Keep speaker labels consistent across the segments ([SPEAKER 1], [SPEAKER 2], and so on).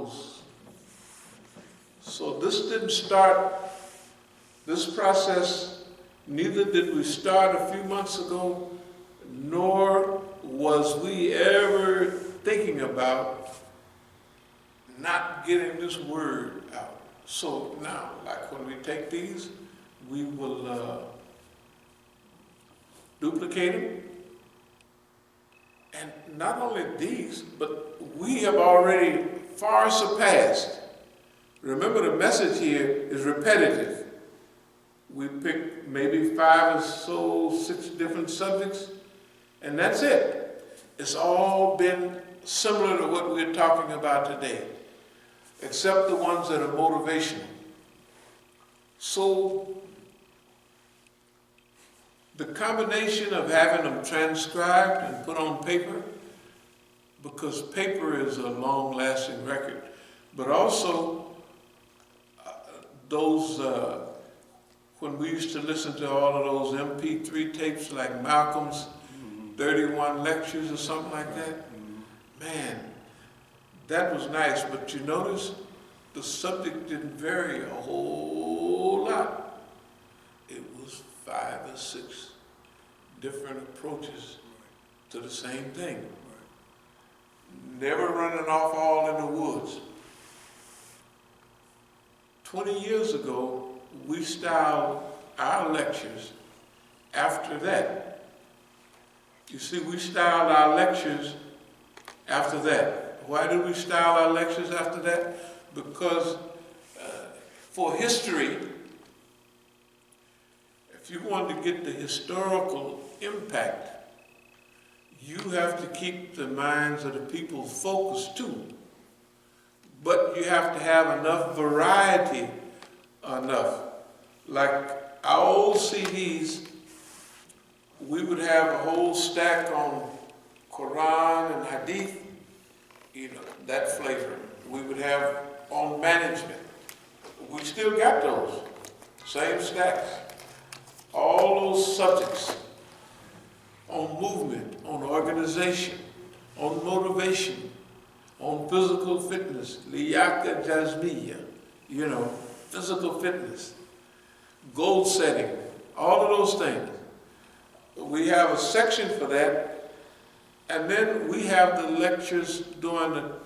[SPEAKER 1] knows. So this didn't start, this process, neither did we start a few months ago, nor was we ever thinking about not getting this word out. So now, like when we take these, we will duplicate them. And not only these, but we have already far surpassed. Remember, the message here is repetitive. We pick maybe 5 or so, 6 different subjects, and that's it. It's all been similar to what we're talking about today, except the ones that are motivational. So, the combination of having them transcribed and put on paper, because paper is a long-lasting record, but also those, when we used to listen to all of those MP3 tapes like Malcolm's 31 lectures or something like that, man, that was nice, but you notice the subject didn't vary a whole lot. It was 5 or 6 different approaches to the same thing. Never running off all in the woods. 20 years ago, we styled our lectures after that. You see, we styled our lectures after that. Why did we style our lectures after that? Because for history, if you want to get the historical impact, you have to keep the minds of the people focused too. But you have to have enough variety, enough. Like our old CDs, we would have a whole stack on Quran and Hadith, you know, that flavor. We would have on management. We still got those, same stacks. All those subjects on movement, on organization, on motivation, on physical fitness, liyaka jazmiya, you know, physical fitness, goal setting, all of those things. We have a section for that, and then we have the lectures during the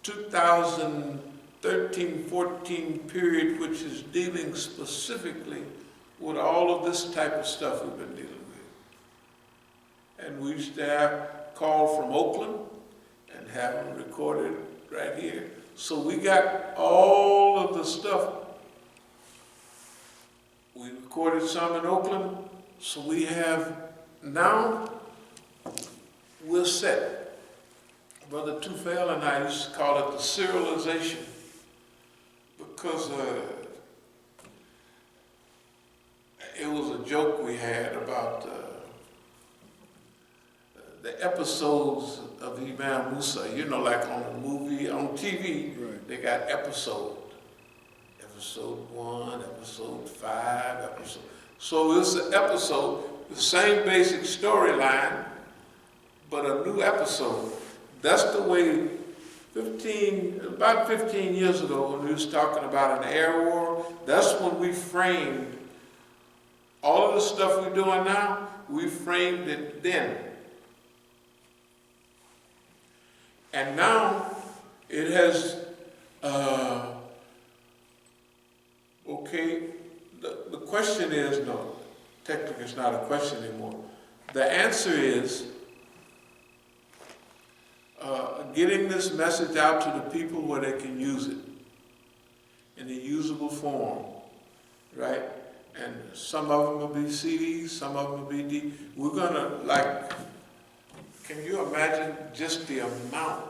[SPEAKER 1] 2013-14 period, which is dealing specifically with all of this type of stuff we've been dealing with. And we used to have call from Oakland and have them recorded right here. So we got all of the stuff. We recorded some in Oakland, so we have now, we're set. Brother Tufel and I used to call it the serialization, because it was a joke we had about the episodes of Imam Musa. You know, like on the movie, on TV, right, they got episode 1, episode 5, episode. So it's an episode, the same basic storyline, but a new episode. That's the way about 15 years ago, when we was talking about an air war, that's when we framed all of the stuff we're doing now, we framed it then. And now it has, okay, the question is, no, technically it's not a question anymore. The answer is getting this message out to the people where they can use it in a usable form, right? And some of them will be CDs, some of them will be We're gonna, like, can you imagine just the amount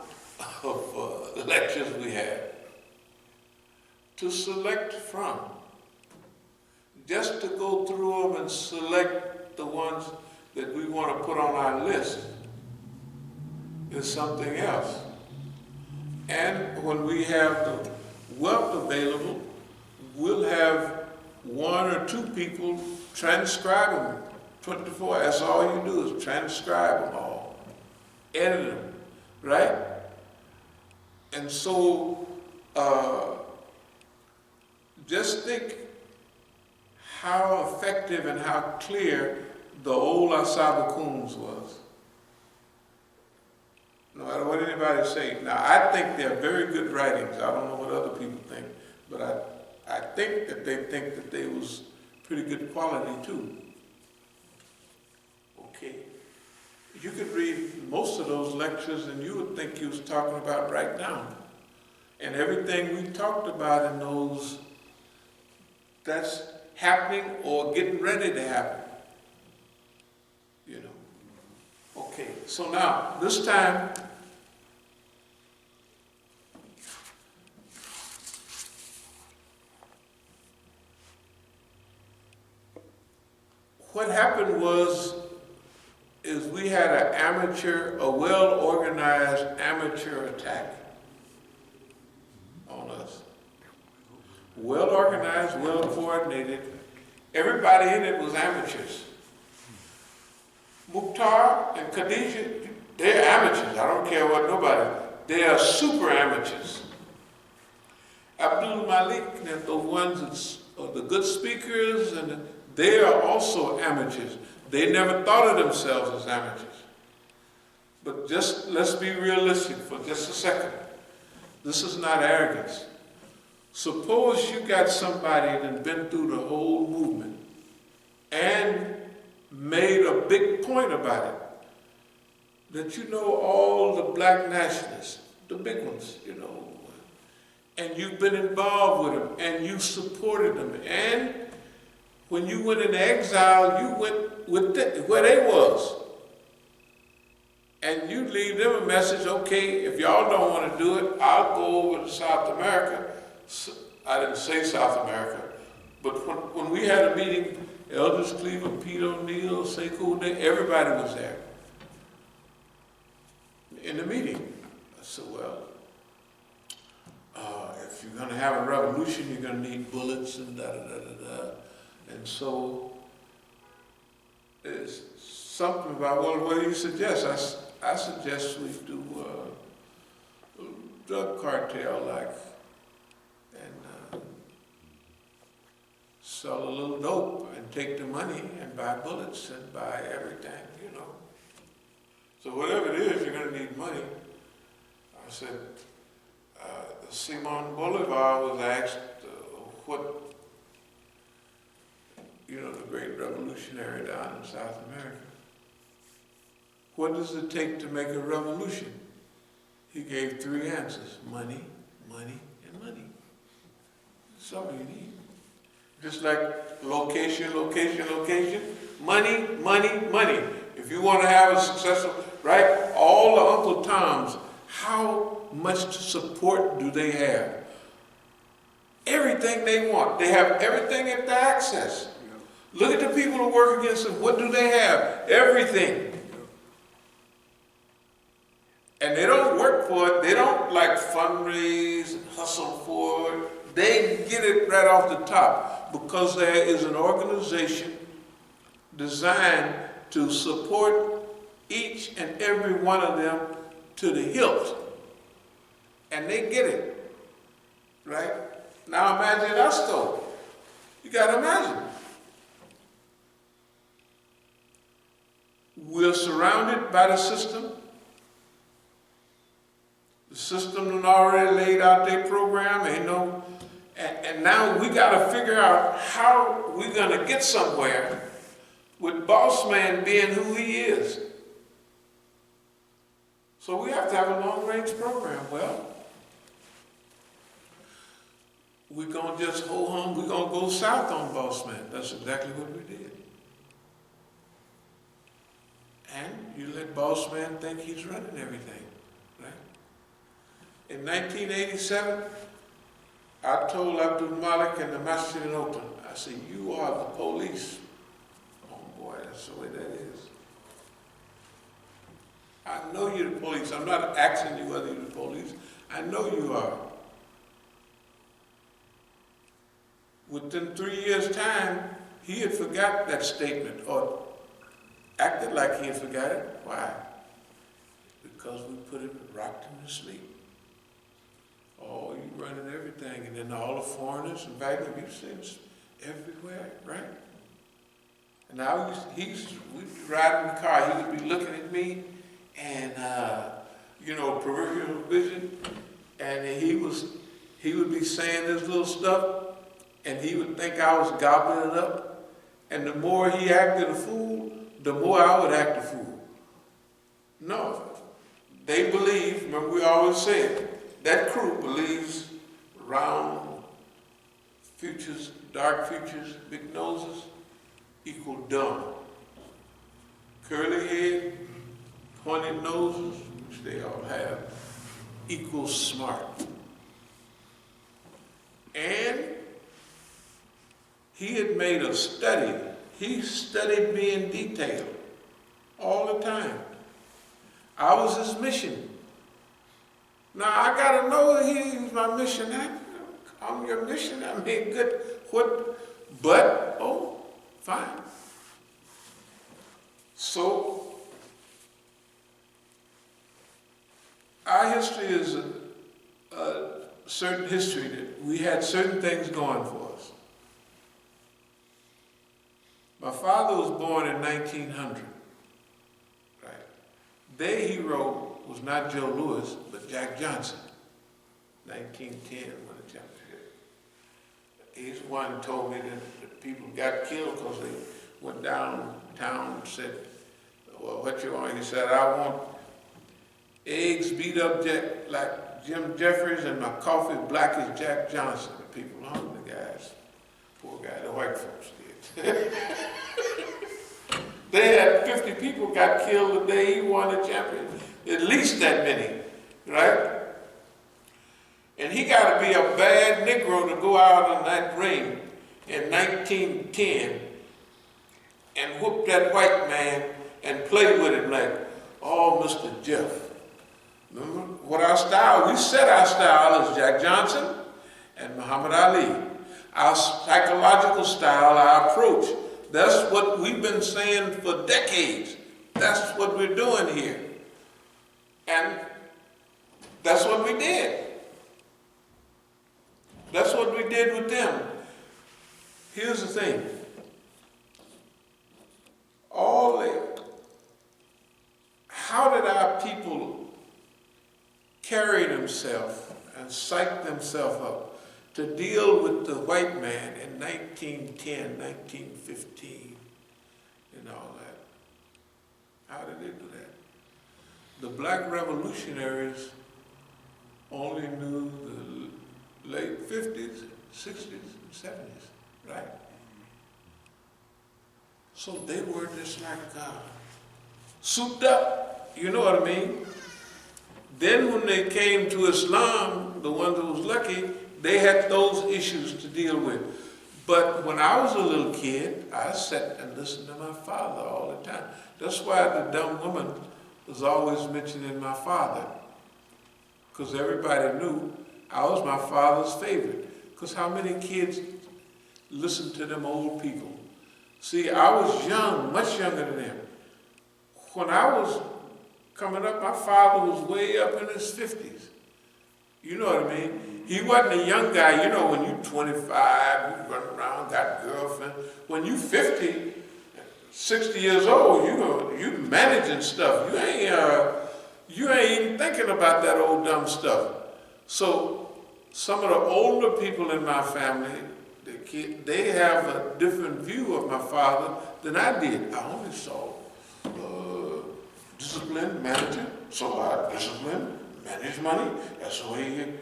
[SPEAKER 1] of lectures we have to select from? Just to go through them and select the ones that we want to put on our list is something else. And when we have the wealth available, we'll have 1 or 2 people transcribe them 24. That's all you do is transcribe them all, edit them, right? And so Uh, just think how effective and how clear the old As-Sabiqun was. No matter what anybody say. Now, I think they're very good writings. I don't know what other people think, but I think that they think that they was pretty good quality too. Okay. You could read most of those lectures and you would think he was talking about right now. And everything we talked about in those, that's happening or getting ready to happen. You know. Okay, so now, this time, what happened is we had a well-organized amateur attack on us. Well-organized, well-coordinated. Everybody in it was amateurs. Mukhtar and Khadijah, they're amateurs. I don't care what nobody. They are super amateurs. Abdul Malik and the ones that are the good speakers, and they are also amateurs. They never thought of themselves as amateurs. But just let's be realistic for just a second. This is not arrogance. Suppose you got somebody that's been through the whole movement and made a big point about it. That you know all the black nationalists, the big ones, you know, and you've been involved with them and you supported them. And when you went into exile, you went with where they was. And you leave them a message, okay, if y'all don't want to do it, I'll go over to South America. I didn't say South America, but when we had a meeting, Elders Cleveland, Pete O'Neill, Sekou, everybody was there in the meeting. I said, well, if you're going to have a revolution, you're going to need bullets and da-da-da-da-da. And so it's something about, well, what do you suggest? I suggest we do drug cartel-like and sell a little dope and take the money and buy bullets and buy everything, you know. So whatever it is, you're going to need money. I said, Simon Bolivar was asked what, you know, the great revolutionary down in South America. What does it take to make a revolution? He gave 3 answers: money, money, and money. That's all you need. Just like location, location, location. Money, money, money. If you want to have a successful, right? All the Uncle Toms, how much support do they have? Everything they want. They have everything at their access. Look at the people who work against them. What do they have? Everything. And they don't work for it. They don't like fundraise and hustle for it. They get it right off the top because there is an organization designed to support each and every one of them to the hilt. And they get it. Right? Now imagine us though. You got to imagine. We're surrounded by the system. The system has already laid out their program, and now we got to figure out how we're going to get somewhere with Boss Man being who he is. So we have to have a long-range program. Well, we're going to just hold on, we're going to go south on Boss Man. That's exactly what we did. And you let Boss Man think he's running everything, right? In 1987, I told Abdul Malik and the Masjid in Oakland, I said, you are the police. Oh boy, that's the way that is. I know you're the police. I'm not asking you whether you're the police. I know you are. Within 3 years' time, he had forgot that statement or acted like he had forgot it. Why? Because we put him, rocked him to sleep. Oh, you running everything, and then all the foreigners invited him. You've seen us everywhere, right? And we'd ride in the car, he would be looking at me, and, peripheral vision, and he would be saying this little stuff, and he would think I was gobbling it up, and the more he acted a fool, the more I would act a fool. No, they believe, remember we always say it, that crew believes round futures, dark futures, big noses, equal dumb. Curly head, pointed noses, which they all have, equals smart. And he had made a study. He studied me in detail all the time. I was his mission. Now I gotta know he's my mission. I'm your mission. I mean, good. What? But fine. So our history is a certain history that we had certain things going for us. My father was born in 1900. Right. Their hero was not Joe Louis, but Jack Johnson. 1910 won the championship. He's the one who told me that the people got killed because they went downtown and said, well, what you want? He said, I want eggs beat up like Jim Jeffries and my coffee black as Jack Johnson. The people hung the guys. Poor guy, the white folks did. They had 50 people got killed the day he won the championship. At least that many, right? And he got to be a bad Negro to go out on that ring in 1910 and whoop that white man and play with him like, oh, Mr. Jeff. Remember what our style, we set our style as Jack Johnson and Muhammad Ali. Our psychological style, our approach, that's what we've been saying for decades. That's what we're doing here. And that's what we did. That's what we did with them. Here's the thing. How did our people carry themselves and psych themselves up to deal with the white man in 1910, 1915, and all that? How did they do that? The black revolutionaries only knew the late 50s, 60s, and 70s, right? So they were just like souped up, you know what I mean? Then when they came to Islam, the ones that was lucky, they had those issues to deal with. But when I was a little kid, I sat and listened to my father all the time. That's why the dumb woman was always mentioning my father. Because everybody knew I was my father's favorite. Because how many kids listen to them old people? See, I was young, much younger than them. When I was coming up, my father was way up in his 50s. You know what I mean? He wasn't a young guy. You know, when you're 25, you run around, got a girlfriend. When you're 50, 60 years old, you managing stuff. You ain't even thinking about that old dumb stuff. So some of the older people in my family, they have a different view of my father than I did. I only saw discipline, manager, so I discipline, manage money. That's the way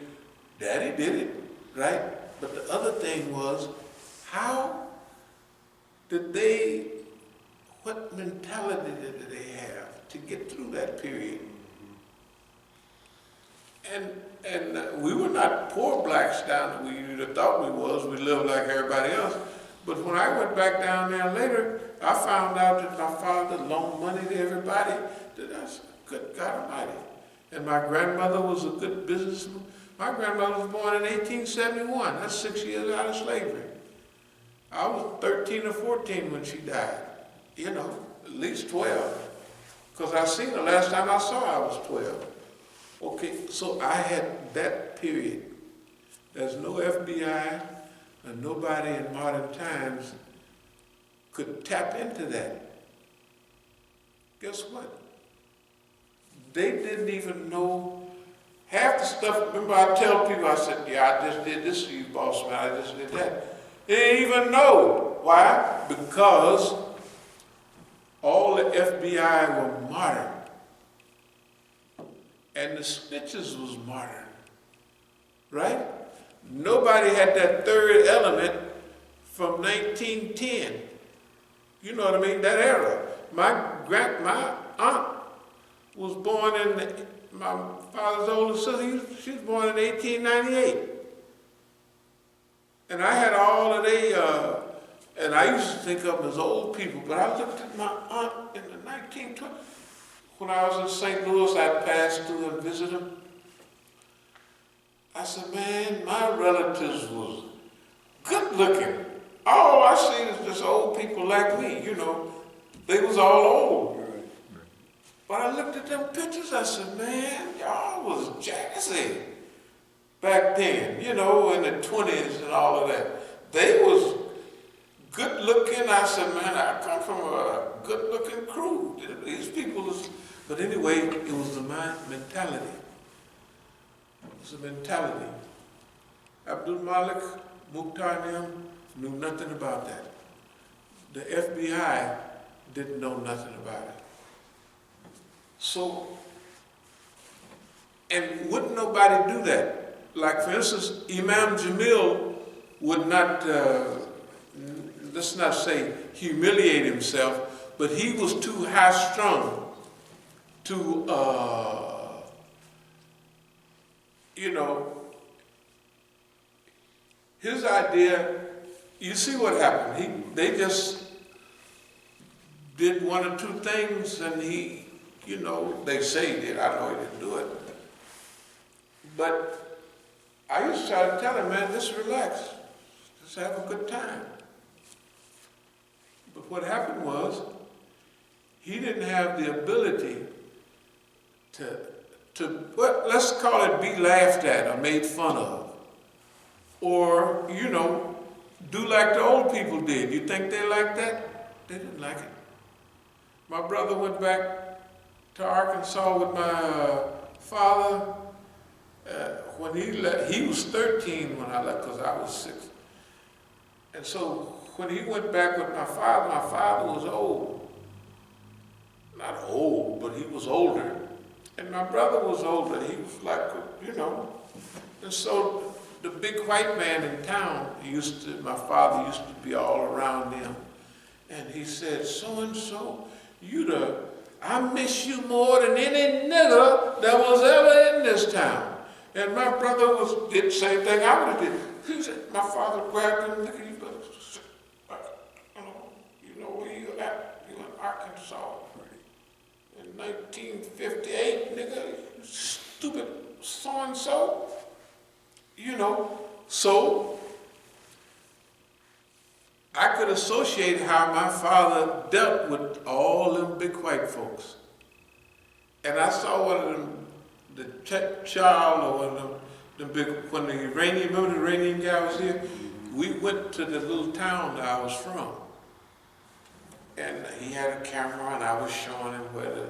[SPEAKER 1] Daddy did it, right? But the other thing was, how did what mentality did they have to get through that period? And we were not poor blacks down that we thought we was. We lived like everybody else. But when I went back down there later, I found out that my father loaned money to everybody. That's good God Almighty. And my grandmother was a good businessman. My grandmother was born in 1871. That's 6 years out of slavery. I was 13 or 14 when she died. You know, at least 12. Because I seen her last time I saw her, I was 12. Okay, so I had that period There's no FBI, and nobody in modern times could tap into that. Guess what? They didn't even know half the stuff. Remember, I tell people, I said, yeah, I just did this to you, boss man, I just did that. They didn't even know. Why? Because all the FBI were modern. And the snitches was modern. Right? Nobody had that third element from 1910. You know what I mean? That era. My aunt was born my father's older sister, she was born in 1898. And I had all of and I used to think of them as old people, but I looked at my aunt in the 1920s. When I was in St. Louis, I passed through and visited them. I said, man, my relatives was good looking. All I seen is just old people like me, you know. They was all old. But I looked at them pictures, I said, man, y'all was jazzy back then, you know, in the 20s and all of that. They was good looking. I said, man, I come from a good looking crew. These people was, but anyway, it was the mentality. It was a mentality. Abdul Malik, Mukhtar and them knew nothing about that. The FBI didn't know nothing about it. So, and wouldn't nobody do that? Like, for instance, Imam Jamil would not, let's not say humiliate himself, but he was too high-strung to, you know, his idea, you see what happened. They just did one or two things and he, you know, they say he did. I know he didn't do it. But I used to try to tell him, man, just relax. Just have a good time. But what happened was, he didn't have the ability to well, let's call it be laughed at or made fun of. Or, you know, do like the old people did. You think they liked that? They didn't like it. My brother went back to Arkansas with my father. When he left, he was 13 when I left because I was 6. And so when he went back with my father was old. Not old, but he was older. And my brother was older. He was like, you know. And so the big white man in town, my father used to be all around him. And he said, so-and-so, I miss you more than any nigger that was ever in this town. And my brother did the same thing I would have did. He said, my father grabbed him and looked at him, you know where you at? You in Arkansas. In 1958, nigga, stupid so-and-so. You know, so I could associate how my father dealt with all them big white folks. And I saw one of them, the child or one of them big, when the Iranian, remember the Iranian guy was here? We went to the little town that I was from. And he had a camera and I was showing him where the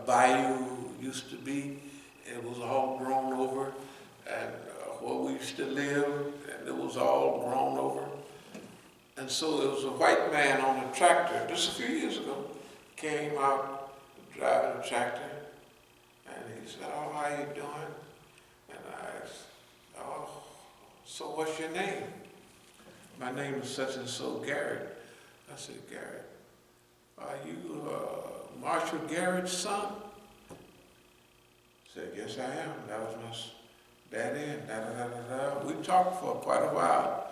[SPEAKER 1] bayou used to be. It was all grown over, and where we used to live, and it was all grown over. And so there was a white man on a tractor, just a few years ago, came out driving a tractor, and he said, oh, how you doing? And I said, oh, so what's your name? My name is such and so, Garrett. I said, Garrett, are you Marshall Garrett's son? I said, yes, I am. That was my daddy, and da-da-da-da-da. We talked for quite a while.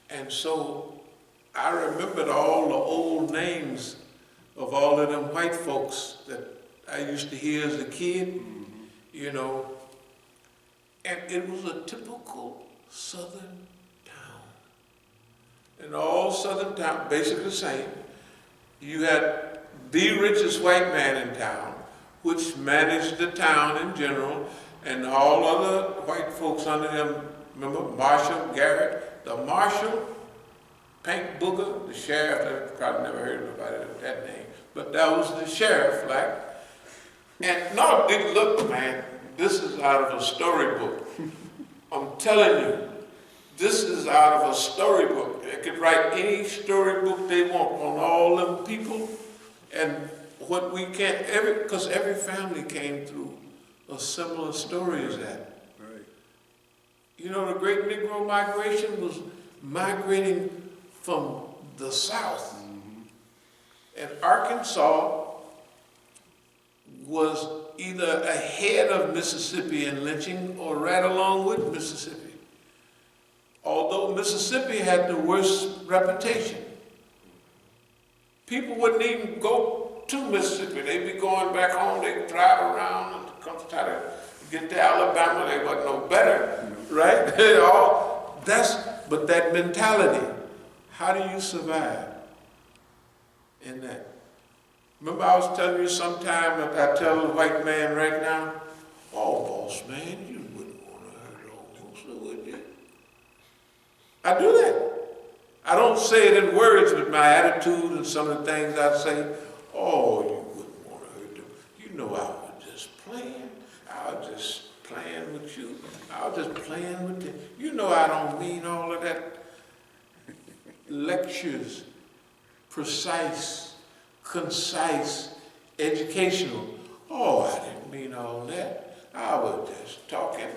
[SPEAKER 1] And so I remembered all the old names of all of them white folks that I used to hear as a kid, you know. And it was a typical southern town. And all southern town, basically the same. You had the richest white man in town, which managed the town in general, and all other white folks under him. Remember Marshall Garrett, the Marshall, Pink Booger, the sheriff. I probably never heard of nobody with that name, but that was the sheriff, like. And no, look, man, this is out of a storybook. I'm telling you, this is out of a storybook. They could write any storybook they want on all them people, and what we can't, because every family came through a similar story as that.
[SPEAKER 2] Right.
[SPEAKER 1] You know, the Great Negro Migration was migrating from the South. And Arkansas was either ahead of Mississippi in lynching or right along with Mississippi. Although Mississippi had the worst reputation. People wouldn't even go to Mississippi. They'd be going back home, they'd drive around and come try to get to Alabama. They wasn't no better, right? But that mentality, how do you survive in that? Remember I was telling you sometime, I tell the white man right now, oh, boss man, you wouldn't want to hurt old Musa, would you? I do that. I don't say it in words, but my attitude and some of the things I say, oh, you wouldn't want to hurt them. You know I was just playing. I was just playing with you. I was just playing with you. You know I don't mean all of that. Lectures, precise, concise, educational. Oh, I didn't mean all that. I was just talking.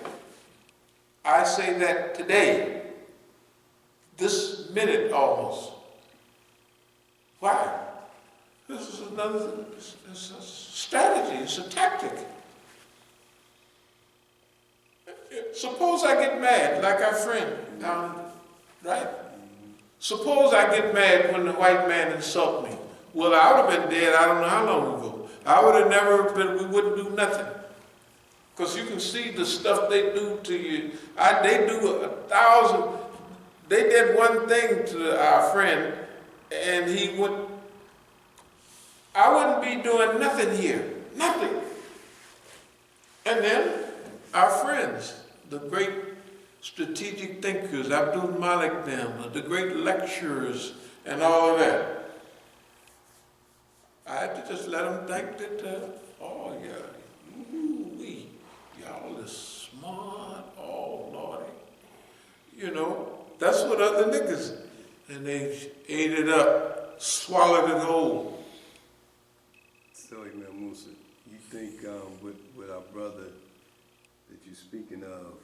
[SPEAKER 1] I say that today, this minute almost. Why? This is it's a strategy, it's a tactic. Suppose I get mad, like our friend down, right? Suppose I get mad when the white man insults me. Well, I would have been dead I don't know how long ago. I would have never been, we wouldn't do nothing. Because you can see the stuff they do to you. They do 1,000, they did one thing to our friend, and I wouldn't be doing nothing here, nothing. And then our friends, the great strategic thinkers, Abdul Malik them, the great lecturers, and all of that. I had to just let them think that, oh yeah, y'all is smart, oh lordy. You know, that's what other niggas, and they ate it up, swallowed it whole.
[SPEAKER 2] So, Imam Musa, you think with our brother that you're speaking of,